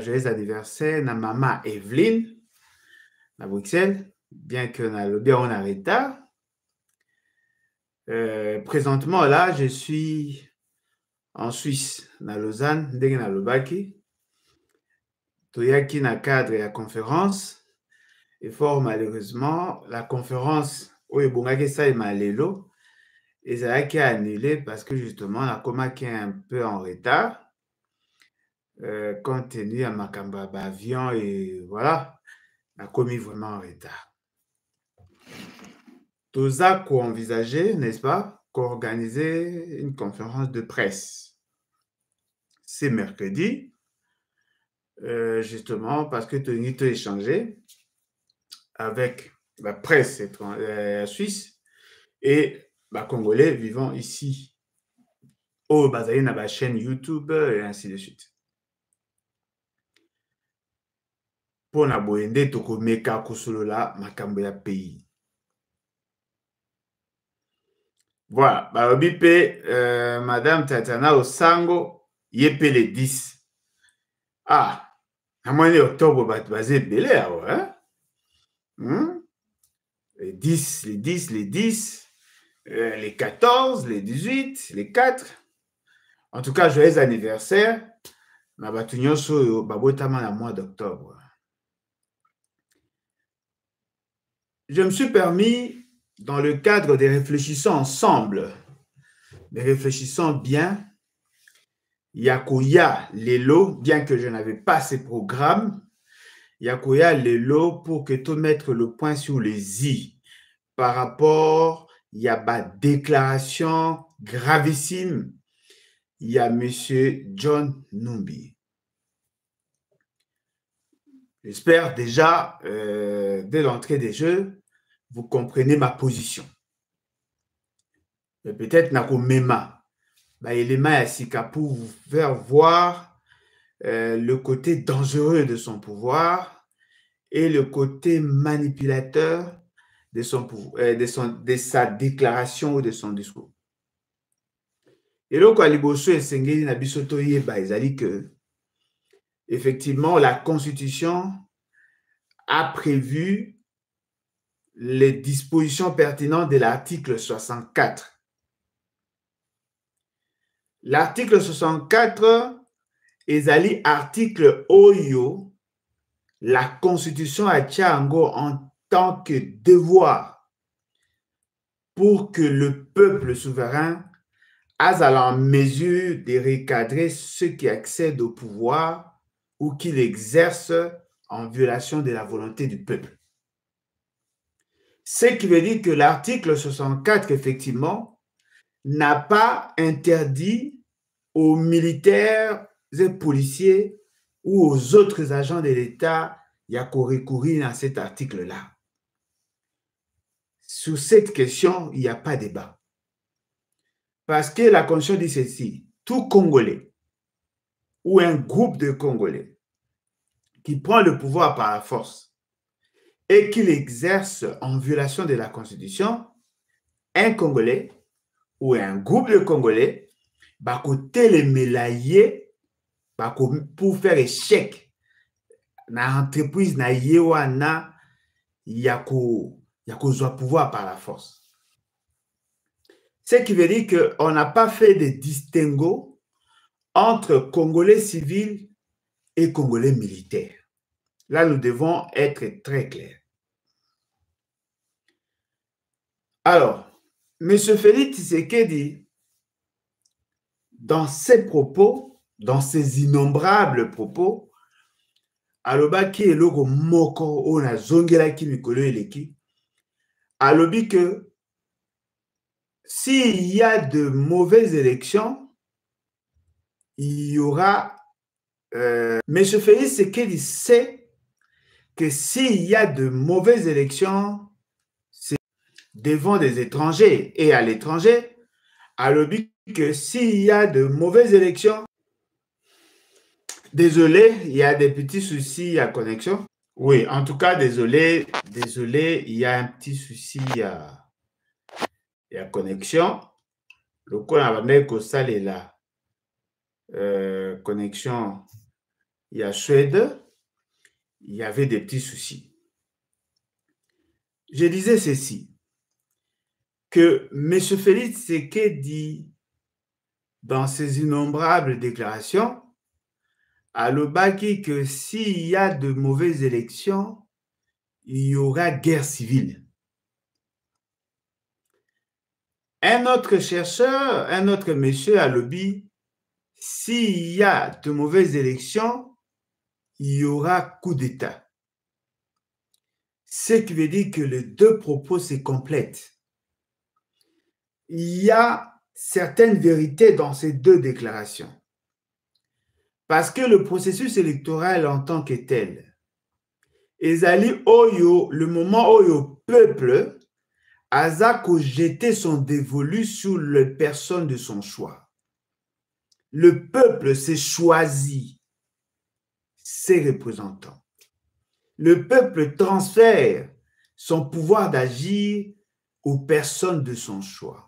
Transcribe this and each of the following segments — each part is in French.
joyeux anniversaire na maman Evelyne à Bruxelles, bien que on a retard. Présentement, là, je suis en Suisse, à Lausanne, ndenge na lobaki. Toyaki na cadre ya conférence. Et fort malheureusement, la conférence oyo ebongaki esalema lelo ezalaki annulée parce que justement nakomaki un peu en retard. Compte tenu à makambo avion et voilà, nakomi vraiment en retard. Toza envisager, n'est-ce pas, qu'organiser une conférence de presse. C'est mercredi, justement parce que Tony a échangé avec la presse suisse et Congolais vivant ici au bazali na ba chaîne YouTube et ainsi de suite. Pour na boyende tokomeka kosolola makambo ya pays. Voilà, Madame Tatiana Osango, yepe les 10. Ah, à moins octobre, basé belé, hein? Les 10, les 10, les 10, les 14, les 18, les 4. En tout cas, joyeux anniversaire. Na batunyoso babotama na mois d'octobre. Je me suis permis, dans le cadre des réfléchissons ensemble, des réfléchissons bien, Yakoya Lelo, bien que je n'avais pas ces programmes, Yakoya Lelo pour que tout mettre le point sur les i par rapport, il y a ma déclaration gravissime, il y a monsieur John Numbi. J'espère déjà, dès l'entrée des jeux, vous comprenez ma position. Mais peut-être Nakomema, élément Yassika pour vous faire voir le côté dangereux de son pouvoir et le côté manipulateur de sa déclaration ou de son discours. Et donc, à Liboso et Sengeli Nabisoto Yeba, ils ont dit que effectivement, la Constitution a prévu les dispositions pertinentes de l'article 64. L'article 64 est article Oyo, la Constitution a Tchango en tant que devoir pour que le peuple souverain ait en mesure de recadrer ceux qui accèdent au pouvoir ou qui l'exercent en violation de la volonté du peuple. Ce qui veut dire que l'article 64, effectivement, n'a pas interdit aux militaires et policiers ou aux autres agents de l'État de recourir à cet article-là. Sur cette question, il n'y a pas de débat. Parce que la Constitution dit ceci, tout Congolais ou un groupe de Congolais qui prend le pouvoir par la force et qui l'exerce en violation de la Constitution, un Congolais ou un groupe de Congolais va côté les mélayer pour faire échec dans l'entreprise na yewana yako pouvoir par la force. Ce qui veut dire qu'on n'a pas fait de distinguo entre Congolais civils et Congolais militaires. Là, nous devons être très clairs. Alors, M. Félix Tshisekedi, dans ses propos, dans ses innombrables propos, alobaki eloko moko ona zongelaki mikolo eleki, alobi que s'il y a de mauvaises élections, il y aura... M. Félix Tshisekedi sait que s'il y a de mauvaises élections, c'est devant des étrangers et à l'étranger, alobi que s'il y a de mauvaises élections, désolé, il y a des petits soucis à connexion. Oui, en tout cas, désolé, il y a un petit souci à connexion. Le coup, on va mettre ça là. Connexion il y a Suède, il y avait des petits soucis. Je disais ceci, que M. Félix Tshisekedi, dans ses innombrables déclarations, a lobaki que s'il y a de mauvaises élections, il y aura guerre civile. Un autre chercheur, un autre monsieur a lobby, s'il y a de mauvaises élections, il y aura coup d'État. Ce qui veut dire que les deux propos se complètent. Il y a certaines vérités dans ces deux déclarations. Parce que le processus électoral en tant que tel, ezali oyo, le moment oyo peuple aza jeter son dévolu sur les personnes de son choix. Le peuple s'est choisi ses représentants. Le peuple transfère son pouvoir d'agir aux personnes de son choix.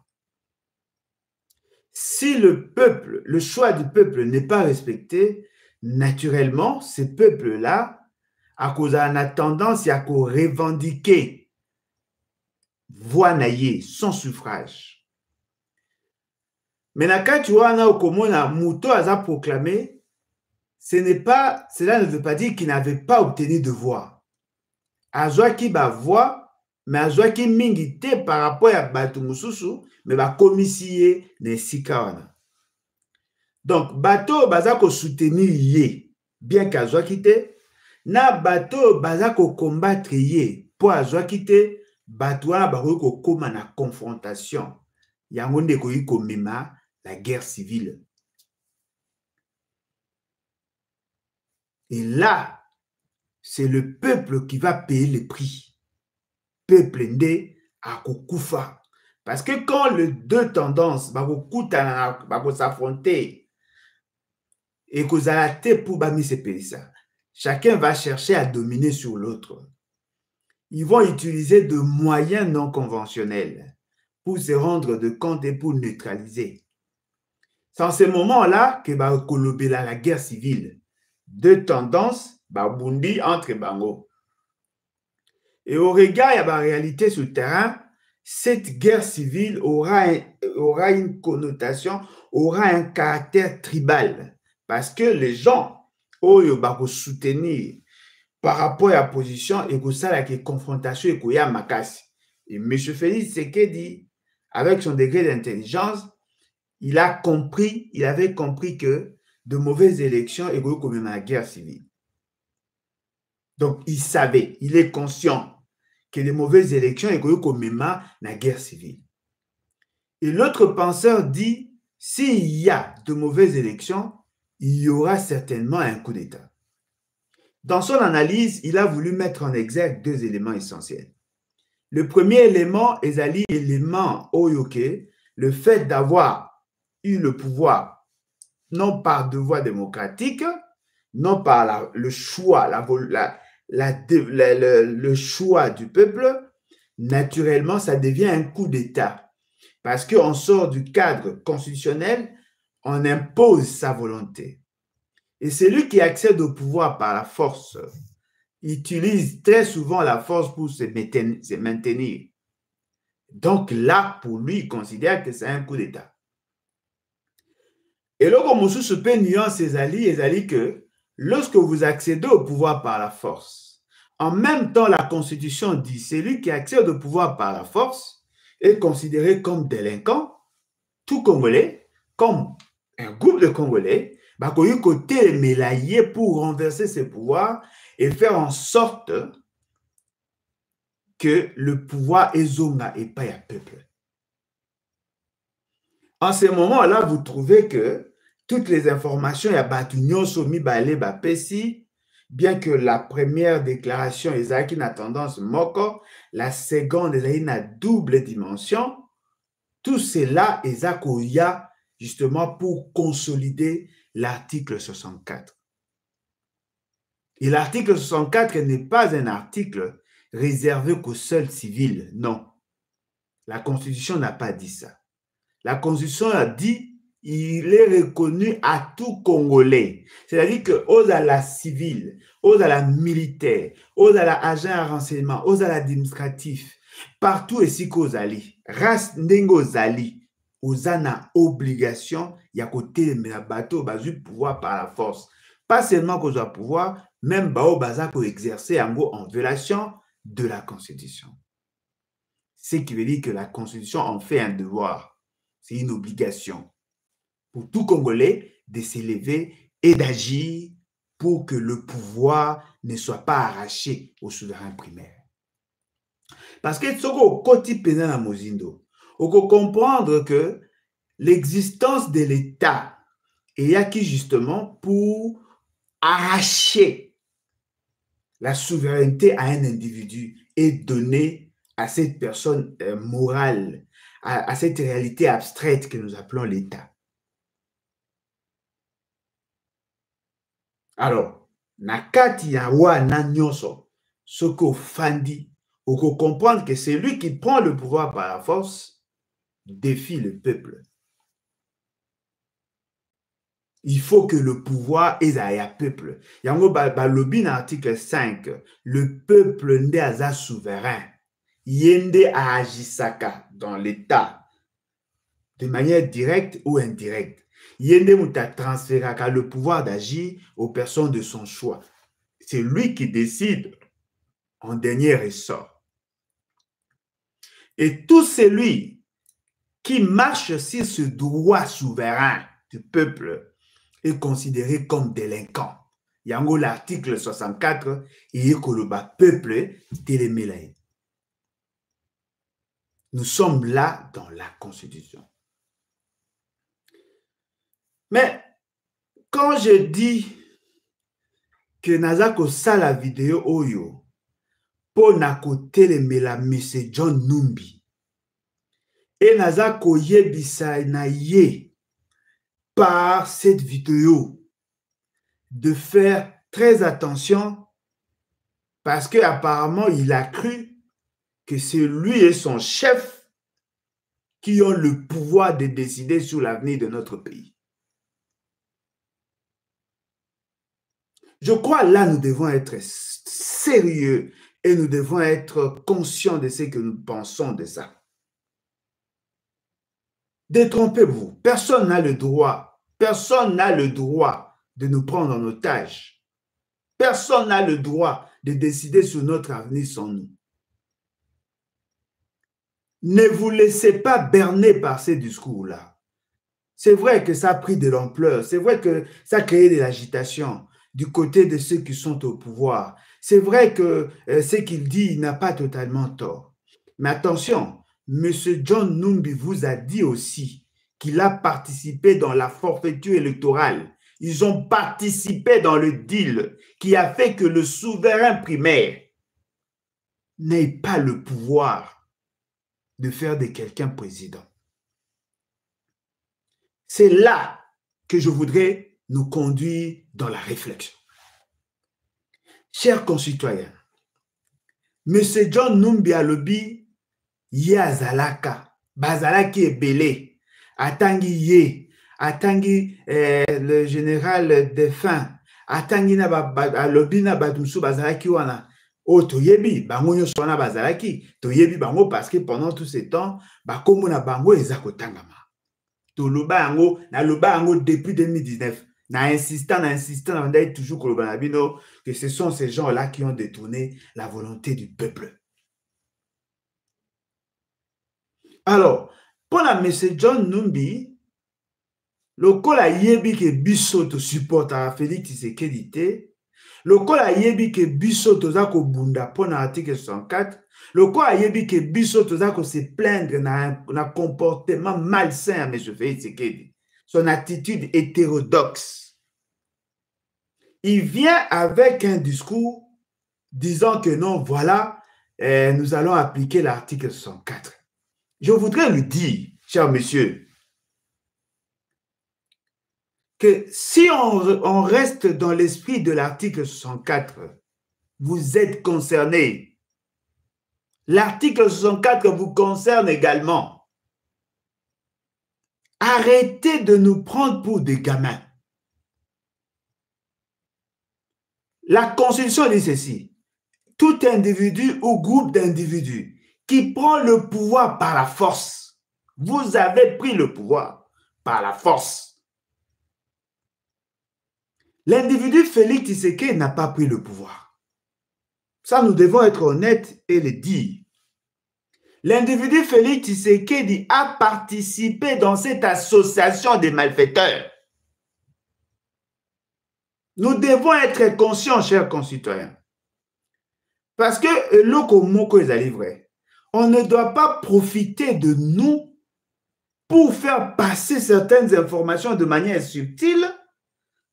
Si le peuple, le choix du peuple n'est pas respecté, naturellement, ce peuple-là, à cause de la tendance à revendiquer voix naïe, son suffrage. Mais quand tu vois un Mouto a proclamé, cela ne veut pas dire qu'il n'avait pas obtenu de voix. Azwaki ba voix, mais azwaki mingi te par rapport à Batu Mususu, mais ba komissiye ne sikawana. Donc, bato bazako soutenir ye, bien qu'azwaki te, na bato bazako combattre ye, pour azwaki te, bato wana bakoki kokoma na confrontation. Yango nde koki komema la guerre civile. Et là, c'est le peuple qui va payer le prix. Peuple nde akokufa. Parce que quand les deux tendances vont s'affronter et que a te pour bami se ça, chacun va chercher à dominer sur l'autre. Ils vont utiliser de moyens non conventionnels pour se rendre de compte et pour neutraliser. C'est en ce moment-là que va kolobela la guerre civile. Deux tendances babundi entre bango. Et au regard de la réalité sur le terrain, cette guerre civile aura une connotation, aura un caractère tribal. Parce que les gens vont soutenir par rapport à la position et que ça, la confrontation et qu'il y a makasi. Et M. Félix Tshisekedi, avec son degré d'intelligence, il avait compris que de mauvaises élections et comme la guerre civile. Donc, il savait, il est conscient que les mauvaises élections et comme la guerre civile. Et l'autre penseur dit, s'il y a de mauvaises élections, il y aura certainement un coup d'État. Dans son analyse, il a voulu mettre en exergue deux éléments essentiels. Le premier élément est l'élément Oyoke, le fait d'avoir eu le pouvoir, non par devoir démocratique, non par le choix, le choix du peuple, naturellement, ça devient un coup d'État. Parce qu'on sort du cadre constitutionnel, on impose sa volonté. Et celui qui accède au pouvoir par la force utilise très souvent la force pour se maintenir. Donc là, pour lui, il considère que c'est un coup d'État. Et là, comme on se peut nuancer ses alliés que lorsque vous accédez au pouvoir par la force, en même temps, la Constitution dit celui qui accède au pouvoir par la force est considéré comme délinquant, tout Congolais, comme un groupe de Congolais, côté mélaillé pour renverser ses pouvoirs et faire en sorte que le pouvoir est zonga et pas un peuple. En ce moment-là, vous trouvez que toutes les informations, il y a Batunyo, Somi, Balé, Bapesi, bien que la première déclaration est une tendance moko, la seconde est une double dimension, tout cela est justement pour consolider l'article 64. Et l'article 64 n'est pas un article réservé qu'aux seuls civils, non. La Constitution n'a pas dit ça. La Constitution a dit il est reconnu à tout Congolais. C'est-à-dire que aux à la civile, aux à la militaire, aux à la agent à renseignement, aux à l'administratif, partout ici qu'aux ali, race n'engo zali, aux ana obligation, il y a côté de la bateau, basu pouvoir par la force. Pas seulement qu'on doit pouvoir, même bao baza pour exercer en violation de la Constitution. Ce qui veut dire que la Constitution en fait un devoir. C'est une obligation pour tout Congolais de s'élever et d'agir pour que le pouvoir ne soit pas arraché au souverain primaire. Parce que ce qu'on côté pénal à Mozindo, on peut comprendre que l'existence de l'État est acquis justement pour arracher la souveraineté à un individu et donner à cette personne morale, à cette réalité abstraite que nous appelons l'État. Alors, nakati ya wana nyonso, ce qu'on fandi, on peut comprendre que c'est lui qui prend le pouvoir par la force, défie le peuple. Il faut que le pouvoir est à peuple. Yango balobi na article 5, le peuple nde aza souverain. Yende agisaka dans l'État de manière directe ou indirecte. Yende muta transféraka le pouvoir d'agir aux personnes de son choix. C'est lui qui décide en dernier ressort. Et tout celui qui marche sur ce droit souverain du peuple est considéré comme délinquant. Yango l'article 64 et koloba peuple télémelaye. Nous sommes là dans la Constitution. Mais quand je dis que nazako sala vidéo oyo pour nako télémela M. John Numbi et nazako yebisa na ye par cette vidéo de faire très attention parce qu'apparemment il a cru que c'est lui et son chef qui ont le pouvoir de décider sur l'avenir de notre pays. Je crois là nous devons être sérieux et nous devons être conscients de ce que nous pensons de ça. Détrompez-vous, personne n'a le droit de nous prendre en otage. Personne n'a le droit de décider sur notre avenir sans nous. Ne vous laissez pas berner par ces discours-là. C'est vrai que ça a pris de l'ampleur, c'est vrai que ça a créé de l'agitation du côté de ceux qui sont au pouvoir. C'est vrai que ce qu'il dit, il n'a pas totalement tort. Mais attention, M. John Numbi vous a dit aussi qu'il a participé dans la forfaiture électorale. Ils ont participé dans le deal qui a fait que le souverain primaire n'ait pas le pouvoir de faire de quelqu'un président. C'est là que je voudrais nous conduire dans la réflexion. Chers concitoyens, M. John Numbi alobi ye azalaka, bazalaki ebele, atangi ye, atangi le général défunt, atangi na alobi na batumsu bazalaki wana. Oh, toyebi, bango nyonso wana bazalaki, toyebi bango parce que pendant tout ce temps, bakombo na bango eza kotangama. Toloba yango, na loba yango depuis 2019. Na insistant, on a toujours que ce sont ces gens-là qui ont détourné la volonté du peuple. Alors, pour la M. John Numbi, le col a yebi que Bissot supporte à Félix Tshisekedi, le col a yebi que Bissot zako bunda pour l'article 64, le col a yebi que Bissot zako se plaindre na comportement malsain à M. Félix Tshisekedi. Son attitude hétérodoxe. Il vient avec un discours disant que non, voilà, nous allons appliquer l'article 64. Je voudrais lui dire, cher monsieur, que si on reste dans l'esprit de l'article 64, vous êtes concerné. L'article 64 vous concerne également. Arrêtez de nous prendre pour des gamins. La Constitution dit ceci. Tout individu ou groupe d'individus qui prend le pouvoir par la force. Vous avez pris le pouvoir par la force. L'individu Félix Tshisekedi n'a pas pris le pouvoir. Ça, nous devons être honnêtes et le dire. L'individu Félix Tshisekedi a participé dans cette association des malfaiteurs. Nous devons être conscients, chers concitoyens. Parce que on ne doit pas profiter de nous pour faire passer certaines informations de manière subtile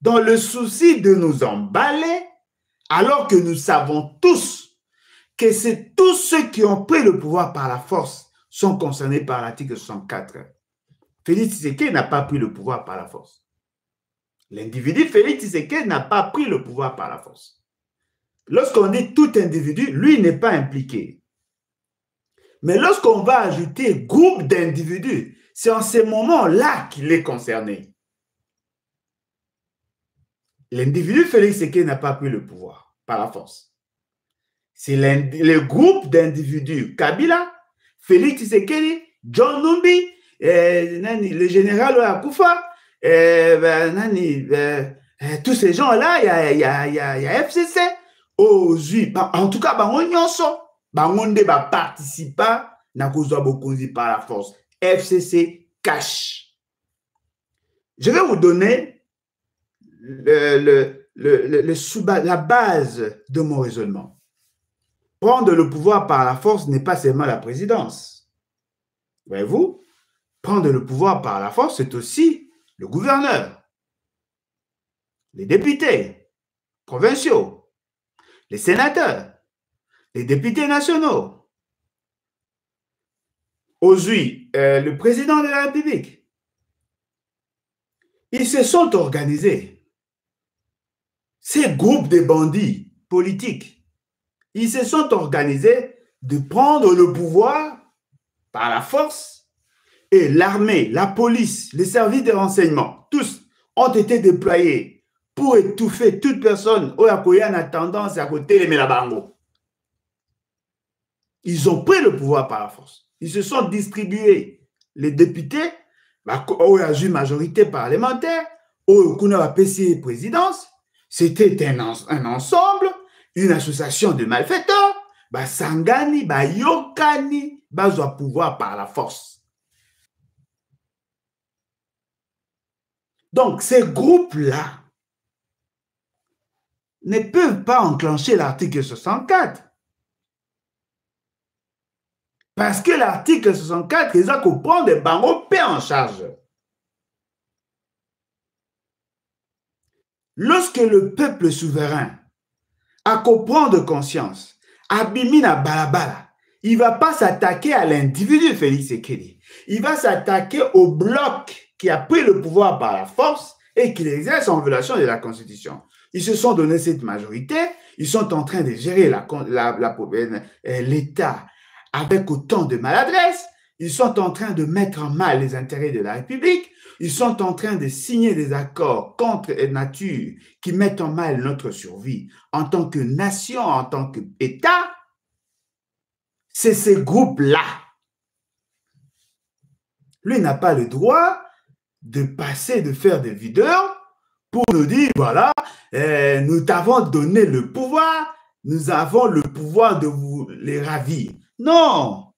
dans le souci de nous emballer, alors que nous savons tous que c'est tous ceux qui ont pris le pouvoir par la force sont concernés par l'article 64. Félix Tshisekedi n'a pas pris le pouvoir par la force. L'individu Félix Tshisekedi n'a pas pris le pouvoir par la force. Lorsqu'on dit tout individu, lui n'est pas impliqué. Mais lorsqu'on va ajouter groupe d'individus, c'est en ce moment-là qu'il est concerné. L'individu Félix Tshisekedi n'a pas pris le pouvoir par la force. C'est le groupe d'individus Kabila, Félix Tshisekedi, John Numbi, le général Akoufa, tous ces gens-là, il y a FCC. En tout cas, on participe na kozwa bokonzi par la force. FCC cache. Je vais vous donner la base de mon raisonnement. Prendre le pouvoir par la force n'est pas seulement la présidence. Voyez-vous, prendre le pouvoir par la force, c'est aussi le gouverneur, les députés provinciaux, les sénateurs, les députés nationaux. Aujourd'hui, le président de la République. Ils se sont organisés. Ces groupes de bandits politiques, ils se sont organisés de prendre le pouvoir par la force et l'armée, la police, les services de renseignement, tous ont été déployés pour étouffer toute personne qui a tendance à côté les Mélabango. Ils ont pris le pouvoir par la force. Ils se sont distribués. Les députés, où il y a une majorité parlementaire, où il y a une présidence, c'était un ensemble, une association de malfaiteurs, Sangani, Yokani, bazwa pouvoir par la force. Donc, ces groupes-là ne peuvent pas enclencher l'article 64. Parce que l'article 64, ils ont qu'on prend des banques en charge. Lorsque le peuple souverain a qu'on prend de conscience, Abimina Balabala, il ne va pas s'attaquer à l'individu Félix Tshisekedi. Il va s'attaquer au bloc qui a pris le pouvoir par la force et qui l'exerce en violation de la Constitution. Ils se sont donné cette majorité, ils sont en train de gérer l'État avec autant de maladresse, ils sont en train de mettre en mal les intérêts de la République, ils sont en train de signer des accords contre nature qui mettent en mal notre survie en tant que nation, en tant qu'État. C'est ces groupes-là. Lui n'a pas le droit de passer, de faire des vidéos pour nous dire, voilà, nous t'avons donné le pouvoir, nous avons le pouvoir de vous les ravir. Non.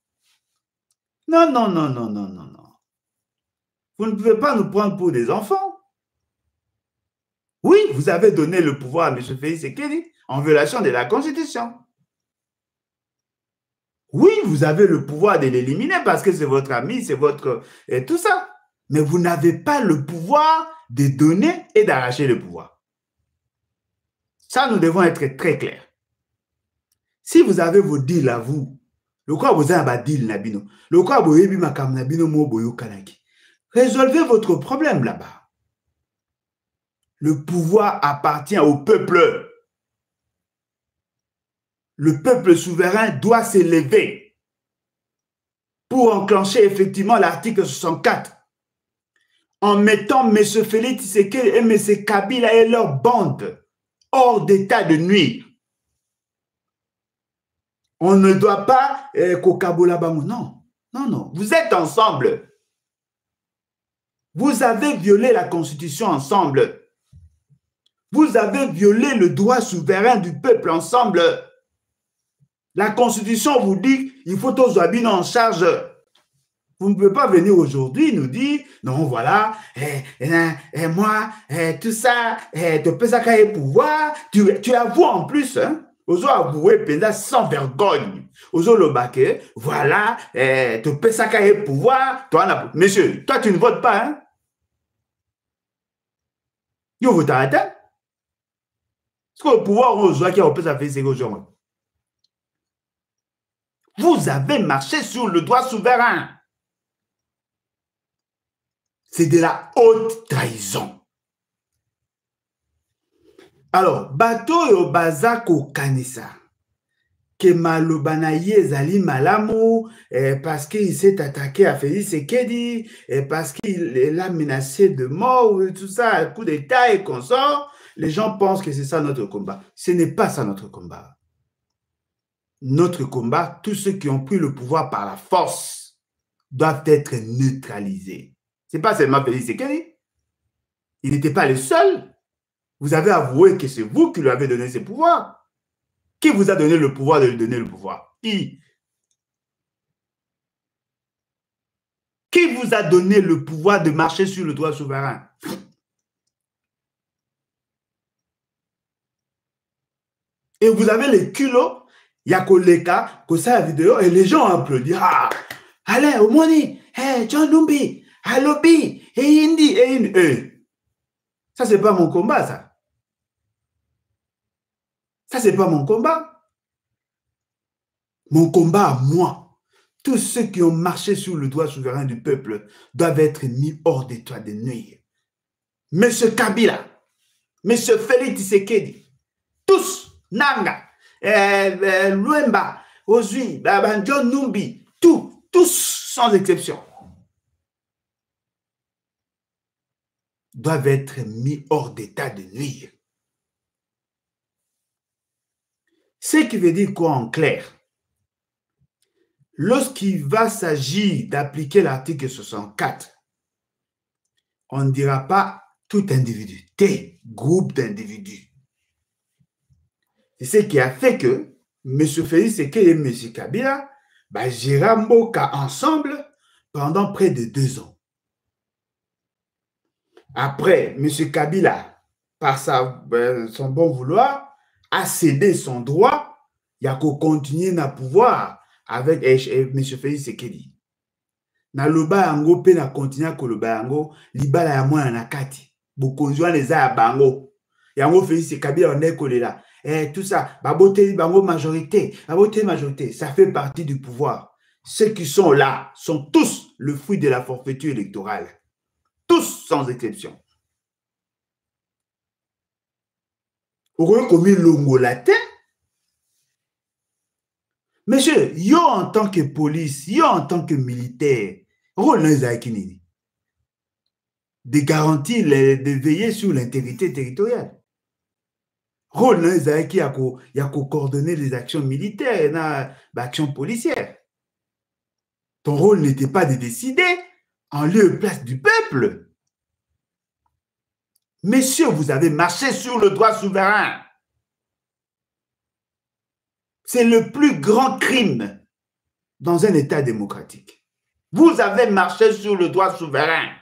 Non, non, non, non, non, non, non. Vous ne pouvez pas nous prendre pour des enfants. Oui, vous avez donné le pouvoir à M. Félix Tshisekedi en violation de la Constitution. Oui, vous avez le pouvoir de l'éliminer parce que c'est votre ami, c'est votre... et tout ça. Mais vous n'avez pas le pouvoir de donner et d'arracher le pouvoir. Ça, nous devons être très clairs. Si vous avez vos deals à vous, le quoi vous avez un deal nabino, le quoi vous avez makam nabino mo boyo kanaki, résolvez votre problème là-bas. Le pouvoir appartient au peuple. Le peuple souverain doit s'élever pour enclencher effectivement l'article 64. en mettant M. Félix Tshisekedi et M. Kabila et leur bande hors d'état de nuire. On ne doit pas Kokabola Bango. Non, non, non. Vous êtes ensemble. Vous avez violé la Constitution ensemble. Vous avez violé le droit souverain du peuple ensemble. La Constitution vous dit qu'il faut tous habiter en charge. Vous ne pouvez pas venir aujourd'hui nous dire, non, voilà, moi, tout ça, tu peux ça qu'il pouvoir. Tu avoues en plus, hein? Aux avoué sans vergogne. Aux le baquet, voilà, tu peux ça qu'il pouvoir. Toi, monsieur, toi, tu ne votes pas, hein? Yo, vous t'arrêtez? Est-ce que le pouvoir aux qui a ça fait ces gens? Vous avez marché sur le droit souverain. C'est de la haute trahison. Alors, bateau yo bazako kanisa que malobana ezali malamu parce qu'il s'est attaqué à Félix Tshisekedi parce qu'il a menacé de mort, tout ça, coup d'état et consort. Les gens pensent que c'est ça notre combat. Ce n'est pas ça notre combat. Notre combat, tous ceux qui ont pris le pouvoir par la force doivent être neutralisés. Ce n'est pas seulement Félix Tshisekedi. Il n'était pas le seul. Vous avez avoué que c'est vous qui lui avez donné ses pouvoirs. Qui vous a donné le pouvoir de lui donner le pouvoir? Qui? Qui vous a donné le pouvoir de marcher sur le droit souverain? Et vous avez les culots, il y a Koleka, que ça la vidéo, et les gens applaudissent. Ah, allez, au moins, John Numbi, Alobi, et Indi, et Indi. Ça, c'est pas mon combat, ça. Ça, c'est pas mon combat. Mon combat à moi. Tous ceux qui ont marché sur le droit souverain du peuple doivent être mis hors d'état de nuire. Monsieur Kabila, Monsieur Félix Tshisekedi, tous, Nanga, Luemba, Ozui, John Numbi, tous sans exception, doivent être mis hors d'état de nuire. Ce qui veut dire quoi en clair? Lorsqu'il va s'agir d'appliquer l'article 64, on ne dira pas tout individu, des groupes d'individus. C'est ce qui a fait que M. Félix Tshisekedi et M. Kabila gérèrent Mboka ensemble pendant près de 2 ans. Après, M. Kabila, par son bon vouloir, a cédé son droit, il y a qu'à continuer à pouvoir avec M. Félix Tshisekedi. Na loba yango pe na continuer koloba yango libala ya mwana na kati. Bokonzwa les a bango. Yango Félix Kabila on est collé là. Tout ça, baboté bango majorité, baboté majorité, ça fait partie du pouvoir. Ceux qui sont là sont tous le fruit de la forfaiture électorale. Tous sans exception. Vous commis longo latin. Monsieur, yo en tant que police, yo en tant que militaire, rôle de garantir, de veiller sur l'intégrité territoriale. Rôle il y a qu'à coordonner les actions militaires et l'actions policières. Ton rôle n'était pas de décider en lieu et place du peuple. Messieurs, vous avez marché sur le droit souverain. C'est le plus grand crime dans un État démocratique. Vous avez marché sur le droit souverain.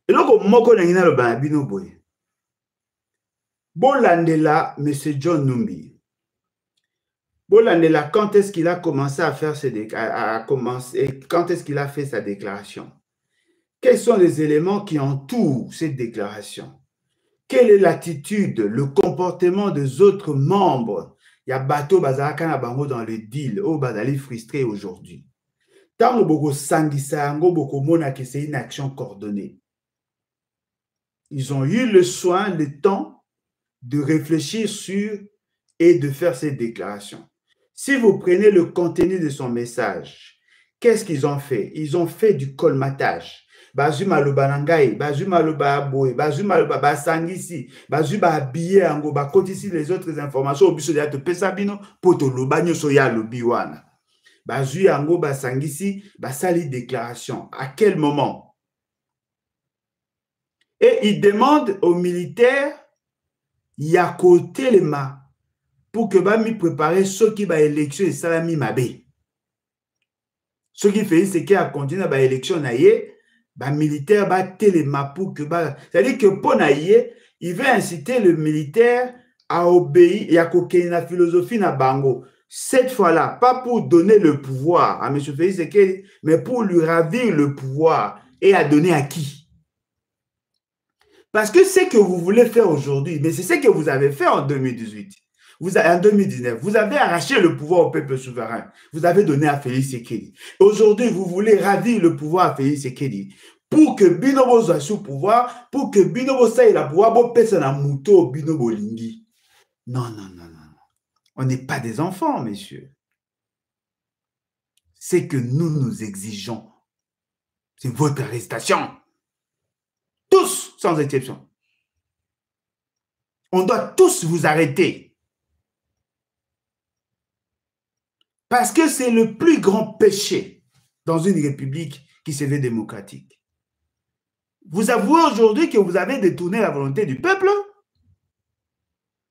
Et donc, moko nangina lo banabino boye. Bolandela, M. John Numbi. Bolandela, quand est-ce qu'il a commencé à faire quand est-ce qu'il a fait sa déclaration? Quels sont les éléments qui entourent cette déclaration? Quelle est l'attitude, le comportement des autres membres? Il y a Bato Bazaraka na bango dans le deal, au Bazali frustré aujourd'hui. Tango boko sangisa yango boko mona que c'est une action coordonnée. Ils ont eu le soin, le temps de réfléchir sur et de faire cette déclaration. Si vous prenez le contenu de son message, Qu'est-ce qu'ils ont fait? Ils ont fait du colmatage. Bazuma lo banangai, bazuma lo baboy, bazuma lo basangisi, bazuma habillé ango, bakotisi les autres informations au biso de te pesabino poto lo banyo soya lo biwana. Bazui ango basangisi, basali déclaration. À quel moment? Et ils demandent aux militaires ya côté les mains pour que ba mi préparer ceux qui ba élection et salami mabe. Ce qui fait c'est qu'il a continué à l'élection naïe. Bah, militaire va téléma pour que bah, c'est-à-dire que pour naïe, il veut inciter le militaire à obéir. Il y a la philosophie na bango. Cette fois-là, pas pour donner le pouvoir à M. Félix Tshisekedi, mais pour lui ravir le pouvoir et à donner à qui? Parce que ce que vous voulez faire aujourd'hui, mais c'est ce que vous avez fait en 2018. En 2019, vous avez arraché le pouvoir au peuple souverain. Vous avez donné à Félix Tshisekedi. Aujourd'hui, vous voulez ravir le pouvoir à Félix Tshisekedi pour que Binobo soit sous pouvoir, pour que Binobo soit la pouvoir, pour personne à mouto Binobo Lingi. Non, non, non, non. On n'est pas des enfants, messieurs. C'est que nous exigeons. C'est votre arrestation. Tous, sans exception. On doit tous vous arrêter. Parce que c'est le plus grand péché dans une république qui se veut démocratique. Vous avouez aujourd'hui que vous avez détourné la volonté du peuple?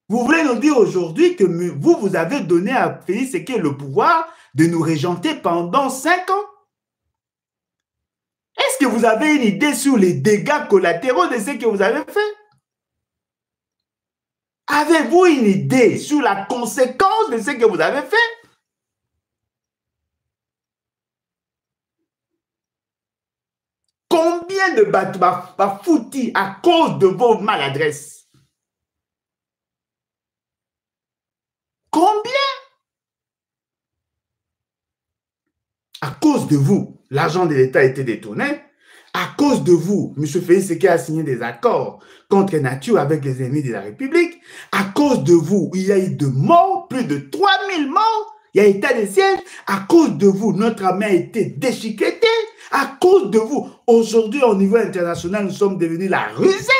Vous voulez nous dire aujourd'hui que vous avez donné à Félix Tshisekedi le pouvoir de nous régenter pendant 5 ans? Est-ce que vous avez une idée sur les dégâts collatéraux de ce que vous avez fait? Avez-vous une idée sur la conséquence de ce que vous avez fait? Combien de bateaux va foutu à cause de vos maladresses? Combien? À cause de vous, l'argent de l'État a été détourné. À cause de vous, M. Félix Tshisekedi a signé des accords contre nature avec les ennemis de la République. À cause de vous, il y a eu de morts, plus de 3000 morts. Il y a état de siège. À cause de vous, notre armée a été déchiquetée. À cause de vous, aujourd'hui, au niveau international, nous sommes devenus la rusée.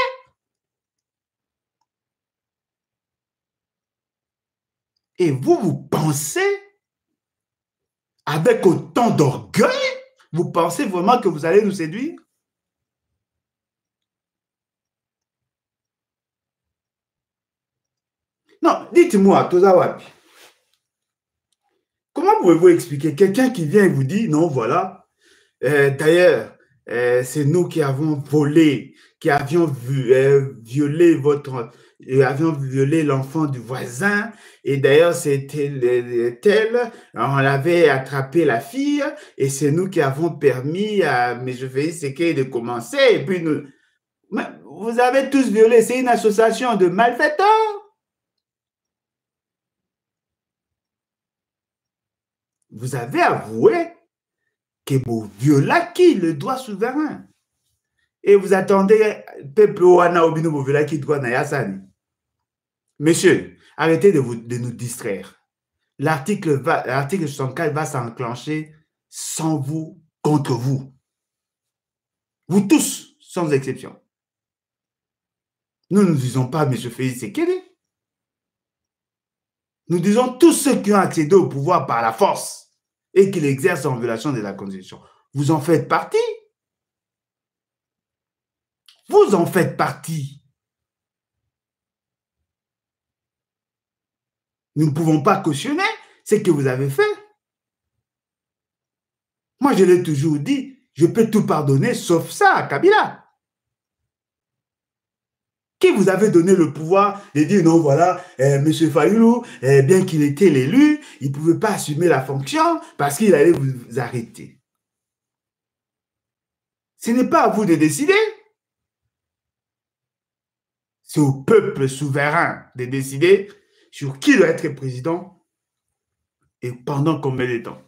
Et vous pensez, avec autant d'orgueil, vous pensez vraiment que vous allez nous séduire? Non, dites-moi, Tozawapi, comment pouvez-vous expliquer quelqu'un qui vient et vous dit, non, voilà, d'ailleurs, c'est nous qui avons volé, qui avions violé avions violé l'enfant du voisin, et d'ailleurs, c'était tel, on avait attrapé la fille, et c'est nous qui avons permis à M. Félix Tshisekedi de commencer, et puis nous... Mais vous avez tous violé, c'est une association de malfaiteurs. Vous avez avoué que vous violez le droit souverain. Et vous attendez, peuple Oana Obino, vous violez le droit Nayasani. Monsieur, arrêtez de nous distraire. L'article 64 va s'enclencher sans vous, contre vous. Vous tous, sans exception. Nous ne disons pas M. Félix Tshisekedi. Nous disons tous ceux qui ont accédé au pouvoir par la force et qui l'exercent en violation de la Constitution. Vous en faites partie. Vous en faites partie. Nous ne pouvons pas cautionner ce que vous avez fait. Moi, je l'ai toujours dit, je peux tout pardonner sauf ça à Kabila. Qui vous avez donné le pouvoir de dire non, voilà, M. Fayulu, bien qu'il était l'élu, il ne pouvait pas assumer la fonction parce qu'il allait vous arrêter. Ce n'est pas à vous de décider. C'est au peuple souverain de décider sur qui doit être président et pendant combien de temps.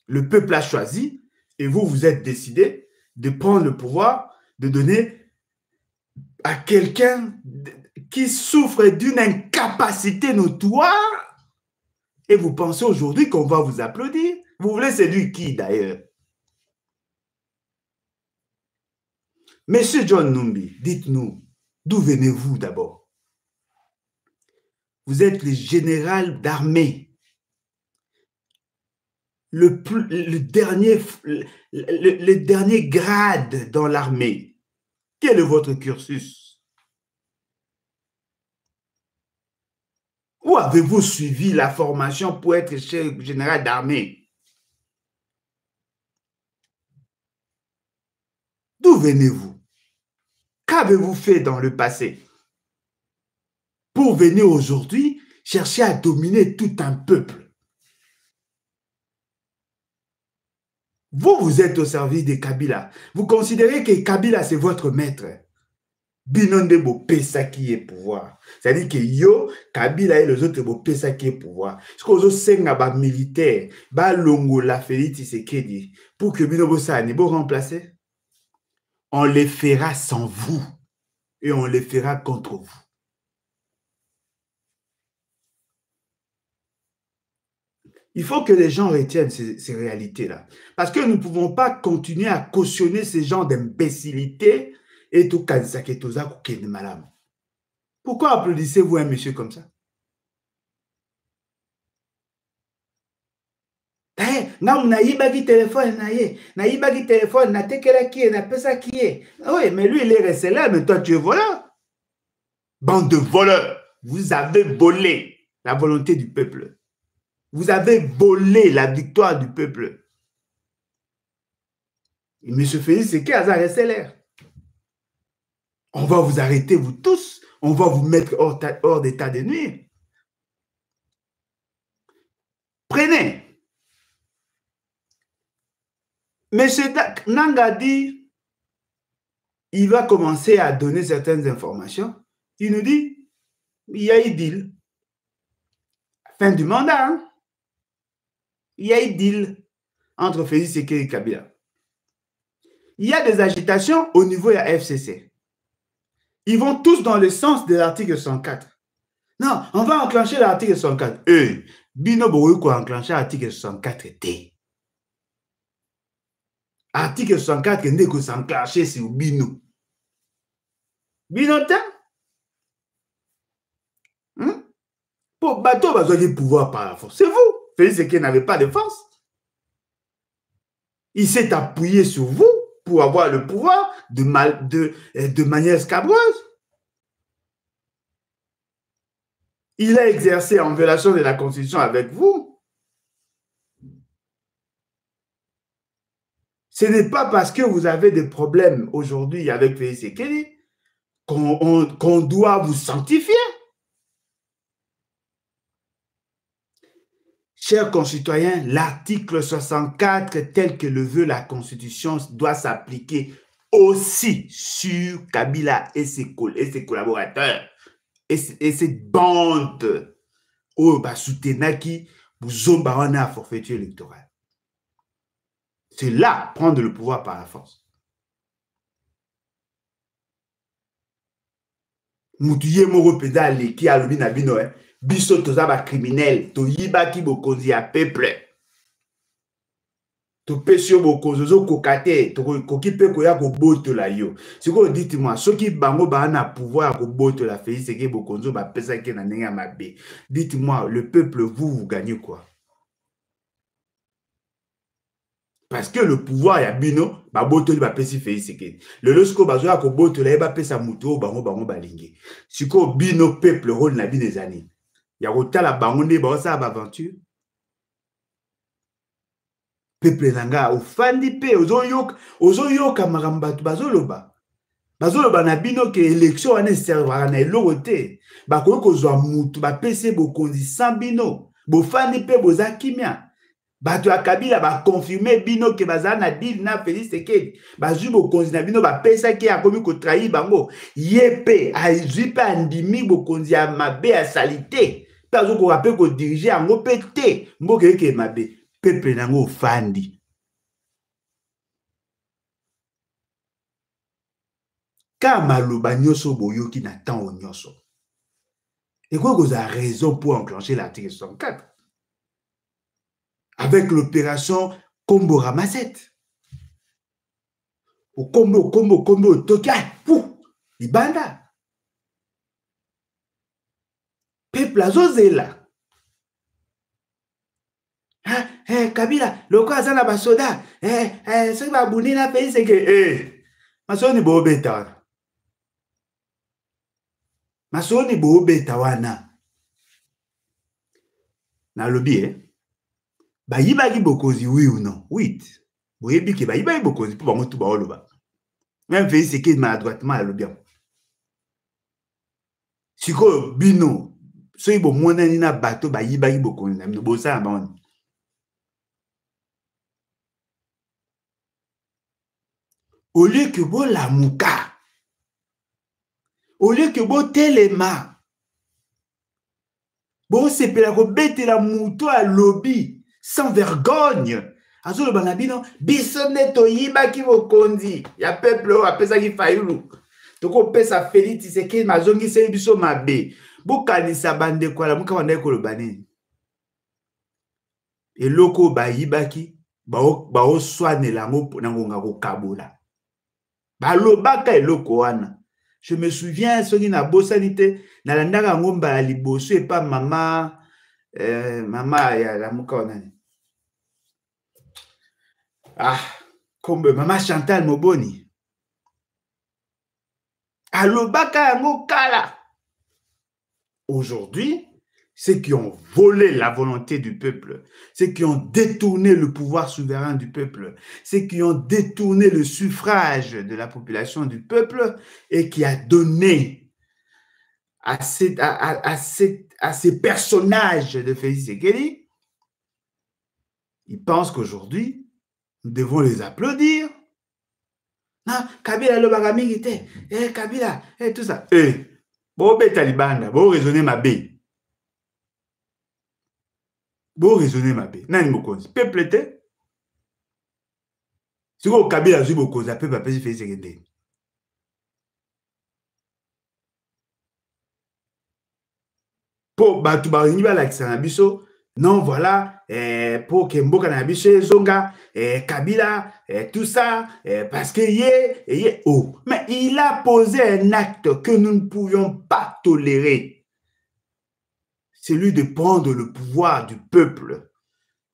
Le peuple a choisi et vous, vous êtes décidé de prendre le pouvoir, de donner à quelqu'un qui souffre d'une incapacité notoire et vous pensez aujourd'hui qu'on va vous applaudir. Vous voulez séduire qui d'ailleurs? Monsieur John Numbi, dites-nous, d'où venez-vous d'abord? Vous êtes le général d'armée. Le dernier grade dans l'armée. Quel est votre cursus? Où avez-vous suivi la formation pour être chef général d'armée? D'où venez-vous? Qu'avez-vous fait dans le passé pour venir aujourd'hui chercher à dominer tout un peuple? Vous êtes au service de Kabila. Vous considérez que Kabila, c'est votre maître. Binonde Bopesa qui est pouvoir. C'est-à-dire que yo, Kabila et les autres Bopesa qui est pouvoir. Ce que vous avez militaire, longo la Félix Tshisekedi, pour que Binobo Sani vous remplacer, on les fera sans vous et on les fera contre vous. Il faut que les gens retiennent ces réalités-là. Parce que nous ne pouvons pas continuer à cautionner ces genres d'imbécilité et tout malade. Pourquoi applaudissez-vous un monsieur comme ça? Naïbaki téléphone, naïbaki téléphone, natekela qui est, napesa qui est. Oui, mais lui, il est resté là, mais toi, tu es voleur. Bande de voleurs, vous avez volé la volonté du peuple. Vous avez volé la victoire du peuple. Et M. Félix, c'est qui a resté l'air? On va vous arrêter, vous tous. On va vous mettre hors d'état de nuire. Prenez. M. Nanga dit, il va commencer à donner certaines informations. Il nous dit, il y a eu deal. Fin du mandat, hein? Il y a eu deal entre Félix Tshisekedi et Kabila. Il y a des agitations au niveau de la FCC. Ils vont tous dans le sens de l'article 104. Non, on va enclencher l'article 104. Bino Boruko a enclenché l'article 104 T. Article 104 n'est que s'enclencher sur Bino. Bino, pour bateau, vous avez du pouvoir par la force. C'est vous. Félix Tshisekedi n'avait pas de force. Il s'est appuyé sur vous pour avoir le pouvoir de manière scabreuse. Il a exercé en violation de la Constitution avec vous. Ce n'est pas parce que vous avez des problèmes aujourd'hui avec Félix Tshisekedi qu'on doit vous sanctifier. Chers concitoyens, l'article 64, tel que le veut la Constitution, doit s'appliquer aussi sur Kabila et ses collaborateurs et cette bande au Basutenaki pour Zombarana à forfaiture électorale. C'est là prendre le pouvoir par la force. Moutouye moro pédale qui a le bino, biso tozaba criminel, to yiba ki bokonzi ya peuple. To pesio bokonzo zo kokate, to kokipe koya ko boto la yo. Siko dites-moi, ceux qui bango ba na pouvoir ko boto la Félix Tshisekedi bokonzo ba pesa ke na nenga mabe. Dites-moi, le peuple vous gagnez quoi? Parce que le pouvoir ya bino ba boto li ba pesi Félix Tshisekedi. Le lorsque ba zo ko boto la ba pesa muto bango balingi. Siko bino peuple rôle na bi des années. Ya kotala bango nde ba sa ba aventure. Peuple nanga ofandi pe ozoyoka makambo bato bazoloba na bino ke élection wana servara na eloko te. Bakoki kozwa mutu bapesi bokonzi sans bino. Bofandi pe boza kimia. Bato ya Kabila bakonfirme bino ke bazala na deal na Félix Tshisekedi. Bazwi bokonzi na bino bapesaki akomi kotrahi bango. Ye pe azwi pe andimi bokonzi ya mabe ya salite. Pe azoko pe ko diriger yango pe te. Mboka eke mabe. Peuple nango fandi. Kama loba nyoso boyoki na temps nyoso. Et quoi vous avez raison pour enclencher l'article 64? avec l'opération Combo Ramassette. Au Combo, Tokia, pou, Ibanda. Peuple azozela. Kabila, loko azana basoda, soki babuni na pays c'est que, masoni bobeta wana. Masoni bobeta wana. Na lobi, bayibaki bokozi, oui ou non? Oui. Boyebi ke bayibaki bokozi, pour bango tout baoloba. Même pays c'est que maladroitement à lobi. Siko bino, soki bomonani na bato bayibaki bokozi, na bosa na bango. Au lieu que vous la mouka, au lieu que vous téléma, vous sepela ko bete la mouto à lobby sans vergogne. Azolo banabino bisone to yiba ki bokonzi ya peuple apesa ki fayulu. Toko pesa Félix c'est que mazongi se biso mabe. Bokanisa bande kwa la muka wanda ko lobani. Et loko ba yibaki ba o soane la ngo na ngonga ko kabola. Balobaka eloko wana. Je me souviens soki na bosanité na landaka ngomba ya liboso et pas mama mama ya la muka wanani. Comme maman Chantal Moboni. Alobaka yango kala. Aujourd'hui, ceux qui ont volé la volonté du peuple, ceux qui ont détourné le pouvoir souverain du peuple, ceux qui ont détourné le suffrage de la population du peuple et qui a donné à ces personnages de Félix Tshisekedi, ils pensent qu'aujourd'hui, nous devons les applaudir. Non, Kabila lobaka mingi te, Kabila, tout ça. Bo be talibanda, bo raisonner ma bé. Bo raisonner ma bé. Nani mokonzi, peuple te. Si ko Kabila zui mokonzi, peuple apesi Félix Tshisekedi. Po batu baringi ba lakisa na biso. Non, voilà, pour Kemboka na biche zonga, Kabila, tout ça, parce que oh. Mais il a posé un acte que nous ne pouvions pas tolérer. Celui de prendre le pouvoir du peuple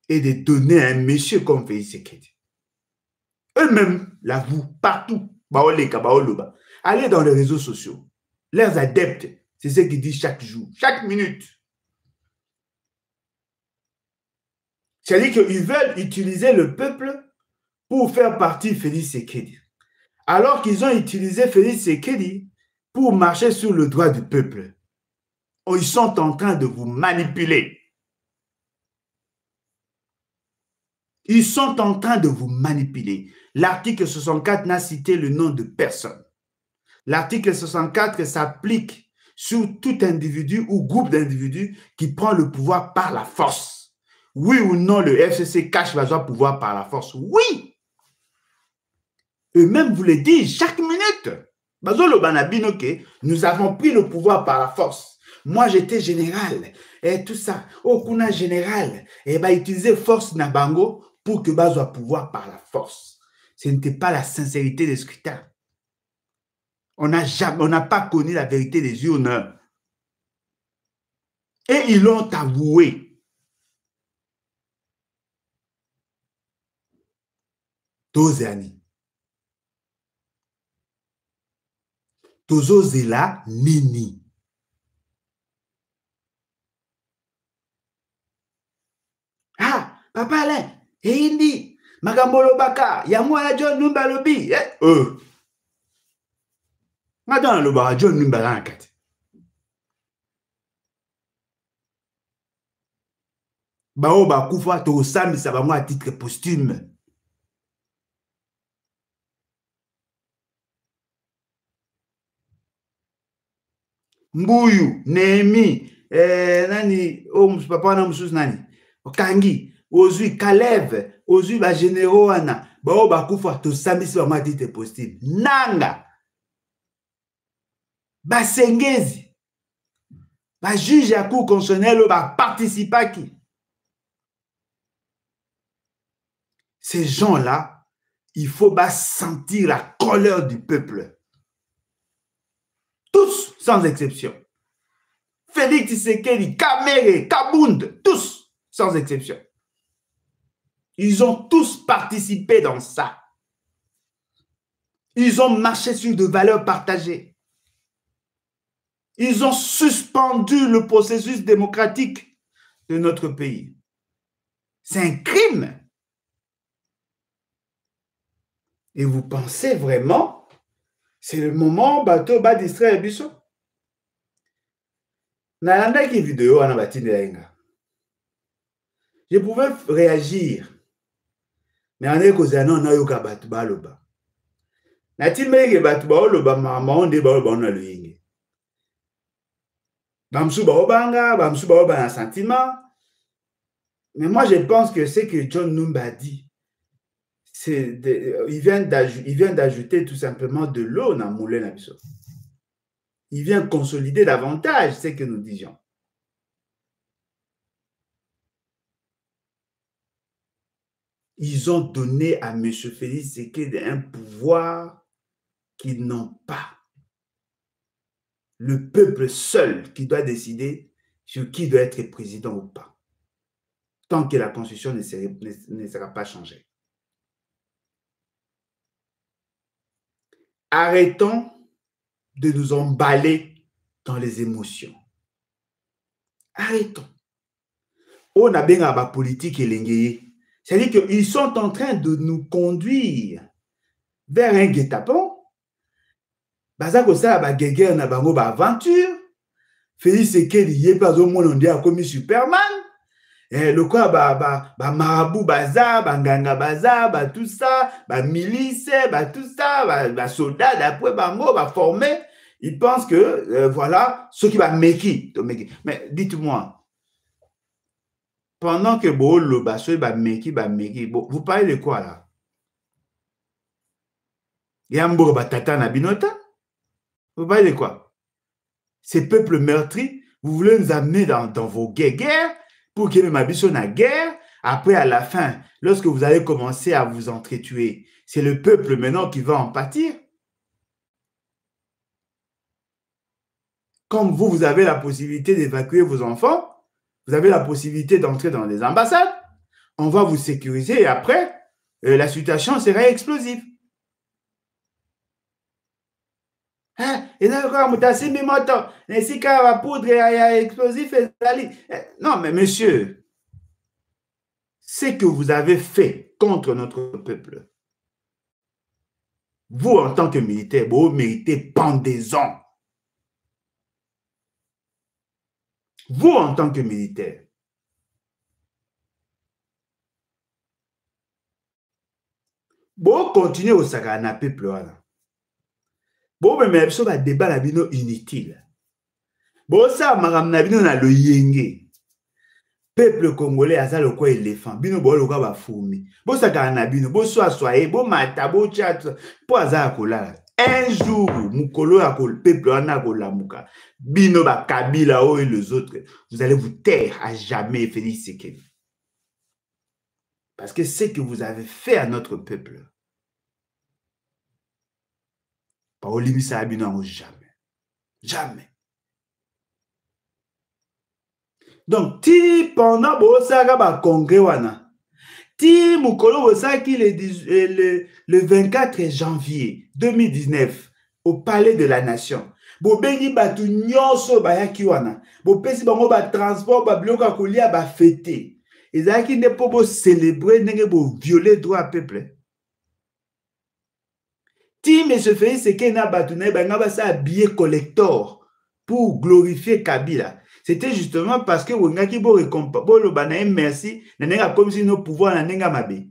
et de donner à un monsieur comme Félix Tshisekedi. Eux-mêmes l'avouent partout. Allez dans les réseaux sociaux. Leurs adeptes, c'est ce qu'ils disent chaque jour, chaque minute. C'est-à-dire qu'ils veulent utiliser le peuple pour faire partie Félix Tshisekedi. Alors qu'ils ont utilisé Félix Tshisekedi pour marcher sur le droit du peuple. Ils sont en train de vous manipuler. Ils sont en train de vous manipuler. L'article 64 n'a cité le nom de personne. L'article 64 s'applique sur tout individu ou groupe d'individus qui prend le pouvoir par la force. Oui ou non, le FCC cache le pouvoir par la force? Oui. Eux-mêmes vous le disent chaque minute. Nous avons pris le pouvoir par la force. Moi, j'étais général. Et tout ça. Okuna général. Et utiliser force Nabango pour que Bazo pouvoir par la force. Ce n'était pas la sincérité des scrutins. On n'a pas connu la vérité des urnes. Et ils l'ont avoué. Tozani. Tozozela nini. Papa Alain, hindi, magambolo baka, yamwa John Numba lobi. Madame Loba John Numba lankati. Bao bakufa to sami sabango à titre posthume. Mbuyu, Nehemi, nani, papa na mususu nani, Kangi, Ozui, Kalev, Ozui, ba généraux ana, bao bakufa to sami sabango à titre posthume. Nanga, ba Sengezi, ba juge à cour constitutionnel ba participaki. ces gens-là, il faut sentir la colère du peuple. Tous, sans exception. Félix Tshisekedi, Kamere, Kabound, tous, sans exception. Ils ont tous participé dans ça. Ils ont marché sur de valeurs partagées. Ils ont suspendu le processus démocratique de notre pays. C'est un crime. Et vous pensez vraiment, c'est le moment bateau va distraire biso. Je pouvais réagir. Mais on est causé non na yoka batu baloba. Na timeke batu baloba mama onde baloba na luingi. Bamsu baobanga, bamsu baoba un sentiment. Mais moi je pense que c'est que John Numba dit. Il vient d'ajouter tout simplement de l'eau dans le moulin. Il vient consolider davantage ce que nous disions. Ils ont donné à M. Félix Tshisekedi un pouvoir qu'ils n'ont pas. Le peuple seul qui doit décider sur qui doit être président ou pas. Tant que la constitution ne sera pas changée. Arrêtons de nous emballer dans les émotions. Arrêtons. On a bien la politique et c'est-à-dire qu'ils sont en train de nous conduire vers un guet-apens. Bazako ça ba guerre na bango ba aventure. Félix Tshisekedi yé pas au monde on dit a commis Superman. Le quoi ba marabout baza, banganga baza, ba tout ça, ba milice, ba tout ça, ba soldats d'après bango ba formé. Ils pensent que voilà ce qui va meki. Mais dites-moi. Pendant que le basso ba meki, vous parlez de quoi là? Yambo batata na binota? Vous parlez de quoi? Ces peuples meurtris, vous voulez nous amener dans vos guerres pour qu'il y ait une guerre. Après, à la fin, lorsque vous allez commencer à vous entretuer, c'est le peuple maintenant qui va en pâtir. Comme vous avez la possibilité d'évacuer vos enfants, vous avez la possibilité d'entrer dans les ambassades, on va vous sécuriser et après, la situation sera explosive. Et là, non, mais monsieur, ce que vous avez fait contre notre peuple, vous, en tant que militaire, vous méritez pendaison. Vous, en tant que militaire. Vous continuez au Sagana peuple. Bon, mais ça va débat la bino inutile. Bon, ça, madame Nabino na le yenge. Peuple congolais a ça le quoi éléphant. Bino bo le quoi ba fourmi. Bon, ça kana bino. Bon, soyez, bon, mata, bon, chat. Pour ça, kola. Un jour, mukolo a kol peuple ana kola muka. Bino ba Kabila o et les autres. Vous allez vous taire à jamais, Félix Tshisekedi. Parce que ce que vous avez fait à notre peuple. Pas au limite ça abino jamais. Jamais. Donc, ti pendant le congrès wana, ti mukolo osaki le 24 janvier 2019 au palais de la nation. Bo bengi batu nyonso bayaki wana. Bo pesi bango ba transport ba biloko kolia ba fêter. Ezaki ne po bo célébrer ndenge bo violer droit à peuple. Ti monsieur Félix Tshisekedi na batu na banga ba sa billet collector pour glorifier Kabila. C'était justement parce que Wengaki bo le banaye merci nanenga comme si nos pouvoirs nanenga mabe.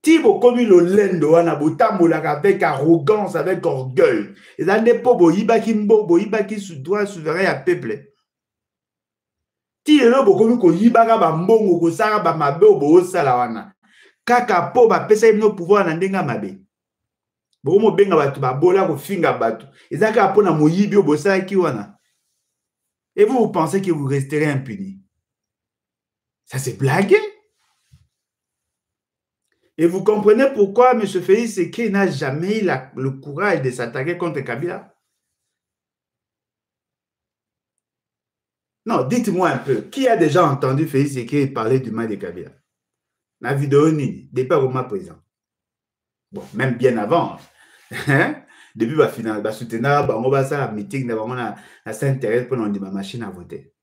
Ti bo komi lo lendo wana bo tambolaka avec arrogance, avec orgueil. Et ça n'est pas bo yibaki mbo bo yibaki droit souverain à peuple. Ti lelo bo komi ko yibaka ba mbongo ko sara ba mabe bo sala wana. Kaka po ba pesa nos pouvoirs nanenga mabe. Bo mo benga batu ba bola ko finga batu. Ezaka pona moyibi bo sala ki wana. Et vous pensez que vous resterez impuni? Ça c'est blagué. Et vous comprenez pourquoi M. Félix Sekei n'a jamais eu le courage de s'attaquer contre Kabila? Non, dites-moi un peu, qui a déjà entendu Félix Sekei parler du mal de Kabila? La vidéo nini, depuis le présent. Bon, même bien avant. Hein? Depuis le soutenir, on va faire un meeting, on a s'intéresse pour ma machine à voter.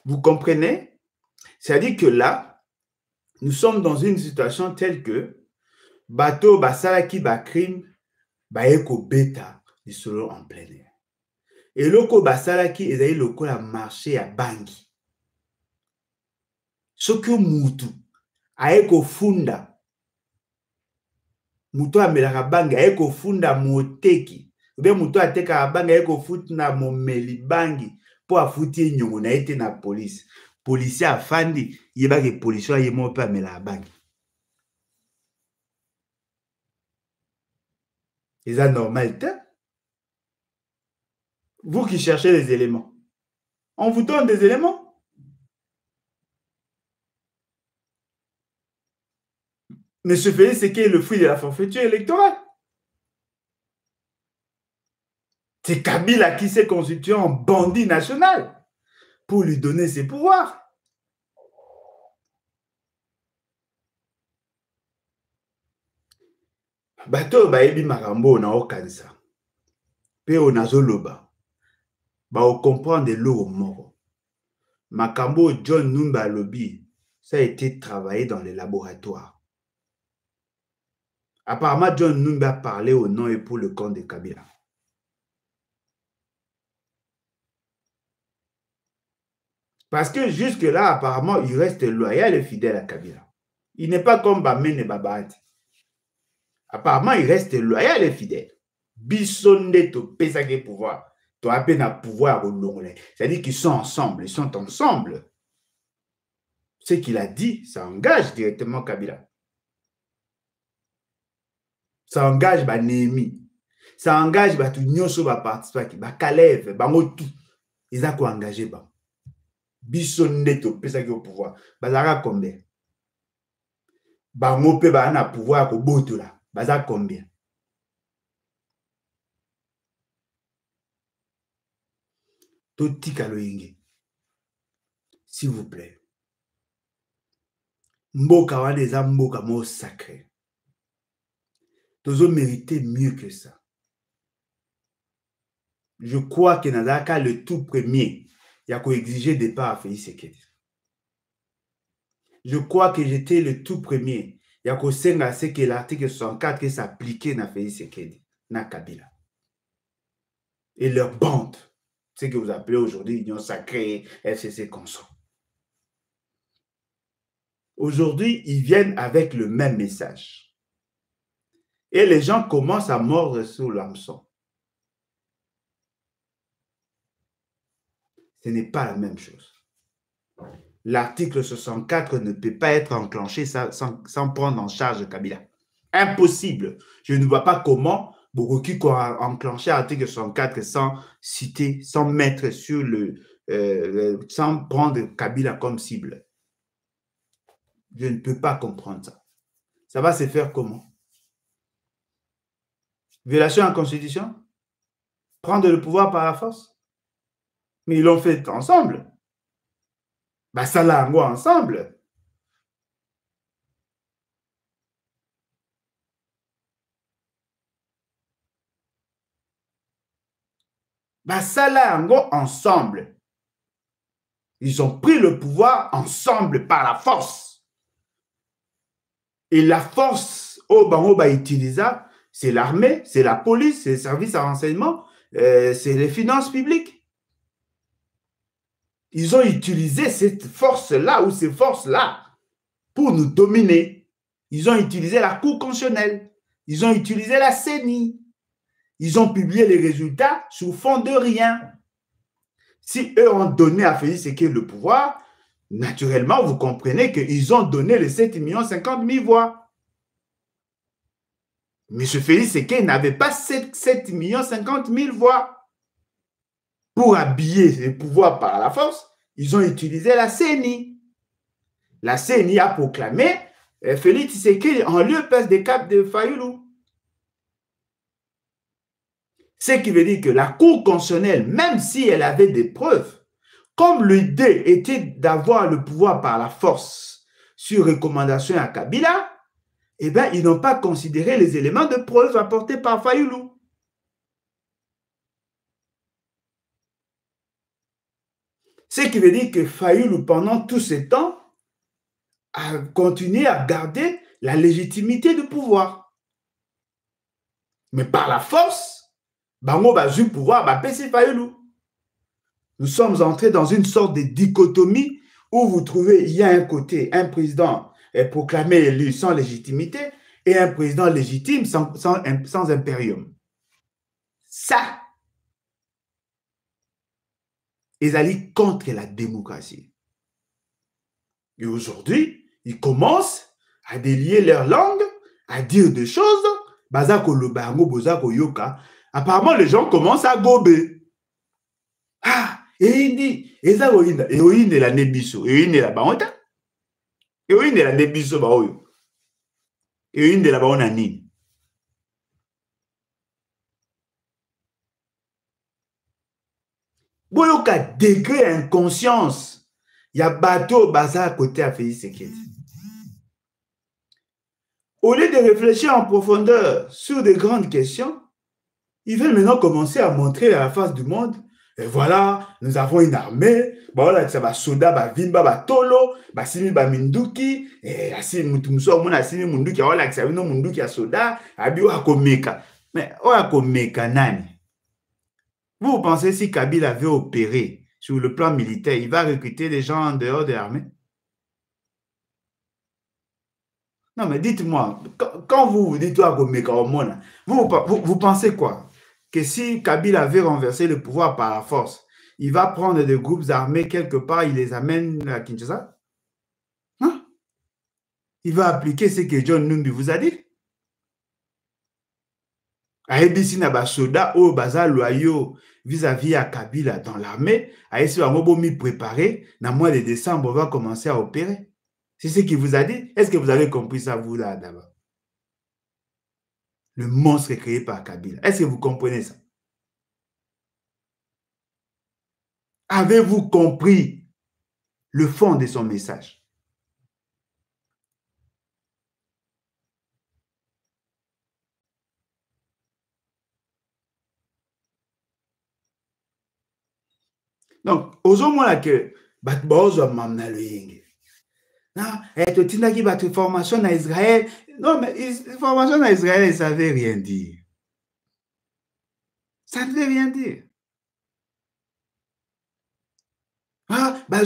Vous comprenez? C'est-à-dire que là, nous sommes dans une situation telle que bateau, basalaki, crime, eko beta, ils seront en plein air. Et loko basalaki, ils ont loko la marché à Bangui. Ce que mutu, aeko funda, mutu amelaka Bangui, aeko funda moteki, ou bien mutu ateka Bangui, aeko funda momeli Bangui, pour afuti nyongo na ete na police. Policier afandi, yeba ke policier yemo pe amela Bangui. C'est ça normalité. Vous qui cherchez les éléments, on vous donne des éléments. Monsieur Félix Sekei est le fruit de la forfaiture électorale. C'est Kabila qui s'est constitué en bandit national pour lui donner ses pouvoirs. Bato bayebi makambo na okanisa. Pe onazoloba. Ba o comprendre lo moko. Makambo John Numba Lobi, ça a été travaillé dans les laboratoires. Apparemment, John Numba parlait au nom et pour le compte de Kabila. Parce que jusque-là, apparemment, il reste loyal et fidèle à Kabila. Il n'est pas comme Bamene Babati. Apparemment, il reste loyal et fidèle. Bissonde to pesage pouvoir. Tu as peine à pouvoir au long. C'est-à-dire qu'ils sont ensemble. Ils sont ensemble. Ce qu'il a dit, ça engage directement Kabila. Ça engage Némi. Ça engage tout nyoso ba participer ba Kalev, ba Motu. Ils ont quoi engagé ba. Bissonde to pesage au pouvoir. Bazara combien? Ba mope ba na pouvoir ko botola. Baza combien? Totika loyenge. S'il vous plaît. Mboka wana eza mboka mo sacré. Tozo mériter mieux que ça. Je crois que Nazaka le tout premier, il y a qu'à exiger départ à Félix Sekedi. Je crois que j'étais le tout premier. Il y a qu'au senga c'est que l'article 64 qui s'appliquait na Félix Sekedi, na Kabila. Et leur bande, ce que vous appelez aujourd'hui Union Sacrée, FCC Consort. Aujourd'hui, ils viennent avec le même message. Et les gens commencent à mordre sur l'hameçon. Ce n'est pas la même chose. L'article 64 ne peut pas être enclenché sans prendre en charge Kabila. Impossible. Je ne vois pas comment Boroki a enclenché l'article 64 sans citer, sans mettre sur sans prendre Kabila comme cible. Je ne peux pas comprendre ça. Ça va se faire comment? Violation de la Constitution? Prendre le pouvoir par la force? Mais ils l'ont fait ensemble. Ça l'a ensemble. Ça l'a ensemble. Ils ont pris le pouvoir ensemble par la force. Et la force, c'est l'armée, c'est la police, c'est les services à renseignement, c'est les finances publiques. Ils ont utilisé cette force-là ou ces forces-là pour nous dominer. Ils ont utilisé la Cour constitutionnelle. Ils ont utilisé la CENI. Ils ont publié les résultats sous fond de rien. Si eux ont donné à Félix Sekei le pouvoir, naturellement, vous comprenez qu'ils ont donné les 7,50 millions voix. M. Félix Sekei n'avait pas 7,50 millions voix. Pour habiller les pouvoirs par la force, ils ont utilisé la CENI. La CENI a proclamé Félix Tshisekedi en lieu place des Cap de Fayoulou. Ce qui veut dire que la Cour constitutionnelle, même si elle avait des preuves, comme l'idée était d'avoir le pouvoir par la force sur recommandation à Kabila, eh bien, ils n'ont pas considéré les éléments de preuve apportés par Fayoulou. Ce qui veut dire que Fayoulou, pendant tout ce temps, a continué à garder la légitimité du pouvoir. Mais par la force, Bango a eu le pouvoir, c'est Fayoulou. Nous sommes entrés dans une sorte de dichotomie où vous trouvez, il y a un côté, un président est proclamé élu sans légitimité et un président légitime sans impérium. Ça, ils allaient contre la démocratie. Et aujourd'hui, ils commencent à délier leur langue, à dire des choses. Apparemment, les gens commencent à gober. Ah, et il dit, et ça, il est la nebiso, et il est la baonta, et il est la nebiso, baoyo, et il est la baonani. Boyoka degré inconscience, il y a bateau bazar à côté à Félix Tshisekedi. Au lieu de réfléchir en profondeur sur des grandes questions, ils veulent maintenant commencer à montrer à la face du monde. Et voilà, nous avons une armée. Voilà, ça va soda, ba vimba, ba tolo, ba simi ba minduki, et asi mutumso mona simi munduki, voilà, ça vino munduki a soda, abi wa komeka. Mais wa komeka nani? Vous pensez si Kabila veut opérer sur le plan militaire, il va recruter des gens en dehors de l'armée? Non, mais dites-moi, quand vous dites wa komeka au monde, vous pensez quoi? Que si Kabila avait renversé le pouvoir par la force, il va prendre des groupes armés quelque part, il les amène à Kinshasa? Hein? Il va appliquer ce que John Numbi vous a dit. Aebisi na basoda o baza loyaux vis-à-vis à Kabila dans l'armée, Aïssi Wamobomi préparé, dans le mois de décembre, on va commencer à opérer. C'est ce qu'il vous a dit. Est-ce que vous avez compris ça, vous, là, d'abord? Le monstre créé par Kabila. Est-ce que vous comprenez ça? Avez-vous compris le fond de son message? Donc, aujourd'hui, que Batbozo mamna le yenge. Non, et tu n'as pas de formation en Israël. Non, mais formation en Israël, ça ne veut rien dire. Ça ne veut rien dire. Ah, bah,